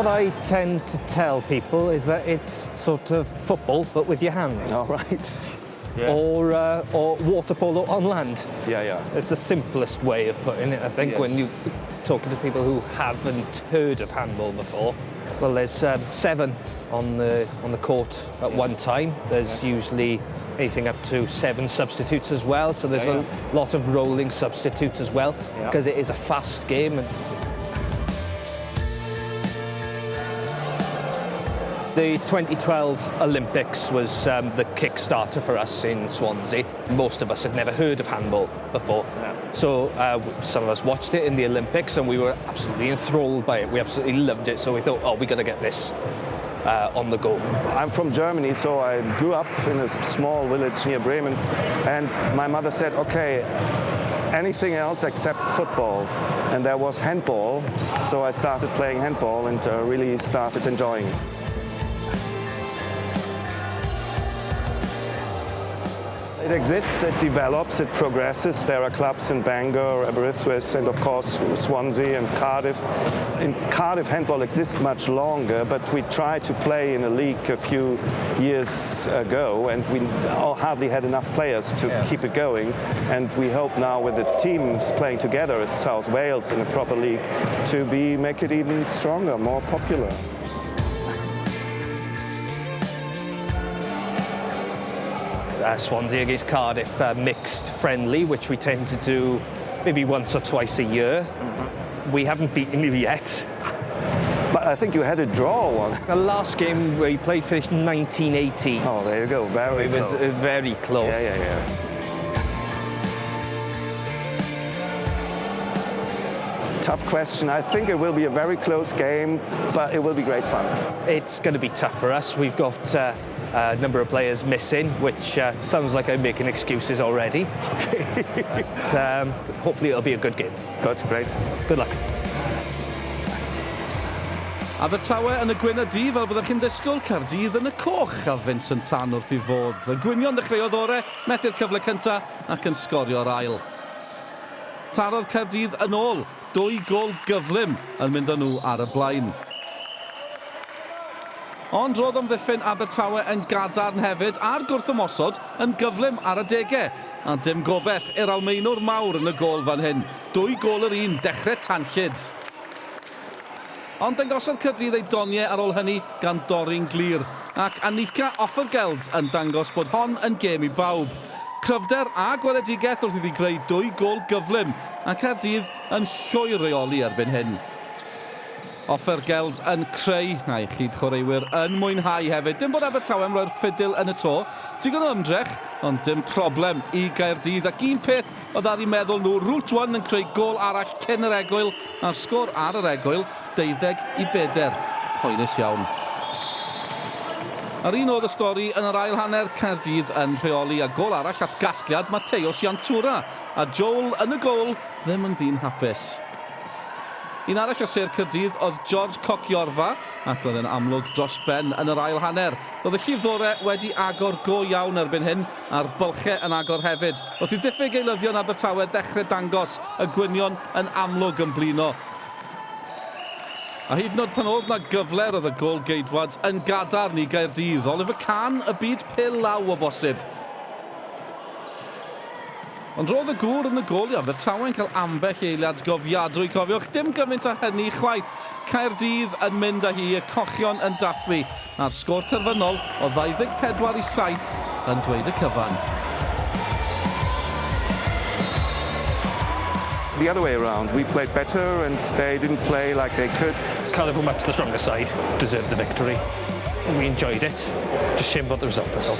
I tend to tell people is that it's sort of football, but with your hands. All right. Yes. Or water polo on land. Yeah. It's the simplest way of putting it, I think, Yes. when you're talking to people who haven't heard of handball before. Well, there's 7 on the court at one time. There's usually anything up to 7 substitutes as well, so there's a lot of rolling substitutes as well, because it is a fast game. The 2012 Olympics was the kick-starter for us in Swansea. Most of us had never heard of handball before. So some of us watched it in the Olympics and we were absolutely enthralled by it. We absolutely loved it, so we thought, oh, we got to get this on the go. I'm from Germany, so I grew up in a small village near Bremen, and my mother said, okay, anything else except football. And there was handball, so I started playing handball and really started enjoying it. It exists, it develops, it progresses. There are clubs in Bangor, Abertawe, and of course Swansea and Cardiff. In Cardiff, handball exists much longer, but we tried to play in a league a few years ago, and we hardly had enough players to keep it going. And we hope now, with the teams playing together as South Wales in a proper league, to make it even stronger, more popular. Swansea against Cardiff, mixed friendly, which we tend to do maybe once or twice a year. We haven't beaten you yet. But I think you had a draw one. The last game we played finished 1980. Oh, there you go, very close. It was very close. Yeah. Tough question. I think it will be a very close game, but it will be great fun. It's going to be tough for us. We've got a number of players missing, which sounds like I'm making excuses already. Okay. But, hopefully it'll be a good game. Good, great. Good luck. Abertawe yn y gwyn a di, fel byddwch chi'n disgwyl, Caerdydd yn y coch a Vincent Tan wrth i fodd. Y gwynion ddechreuodd ore, methu'r cyfle cynta ac yn sgorio'r ail. Tarodd Caerdydd yn ôl, 2 gôl gyflym yn mynd â nhw ar y blaen. Ond roedd amddiffyn Abertawe yn gadarn hefyd a'r gwrthymosod yn gyflym ar y degau. A dim gobeith i'r Almaenwr mawr yn y gôl fan hyn. 2 gôl yr un, dechrau tanllyd. Ond dangosodd Caerdydd ei doniau ar ôl hynny gan dorri'n glir. Ac Annika Offergeld yn dangos bod hon yn gêm i bawb. Cryfder a gweledigaeth wrth iddi greu 2 gôl gyflym, a Caerdydd yn llwy reoli erbyn hyn. Offergeld yn creu, a'i chyd chwaraewyr yn mwynhau hefyd. Dim bod Abertawe yn rhoi'r ffidil yn y to. Digon o ymdrech, ond dim problem i Caerdydd. Ac un peth oedd ar eu meddwl nhw, Route 1 yn creu gôl arall cyn yr egwyl, a'r sgôr ar yr egwyl, 12-4. Poenus iawn. Ar un oedd y stori yn yr ail hanner, Caerdydd yn rheoli a gôl arall at gasgliad Mateos Iantura, a Joel yn y gôl ddim yn ddyn hapus. Un arall o ser Caerdydd oedd George Cociorfa, ac roedd yn amlwg dros ben yn yr ail hanner. Roedd y llifddorau wedi agor go iawn erbyn hyn, a'r bylchau yn agor hefyd. Roedd i ddiffyg eilyddion Abertawe ddechrau dangos y gwynion yn amlwg yn blino. A hyd yn oed pan oedd na gyfle roedd y gôl geidwad yn gadarn i Gaerdydd. Oliver Kahn y byd Pêl-law o bosib. Ond roedd y gŵr yn y gôl i Abertawe yn cael ambell eiliad gofiadwy. Cofiwch, dim gymaint â hynny chwaith. Caerdydd yn mynd â hi, y cochion yn dathlu. A'r sgôr terfynol o 24-7 yn dweud y cyfan. The other way around, we played better and they didn't play like they could. Cardiff were much the stronger side, deserved the victory. We enjoyed it. Just shame about the result, that's all.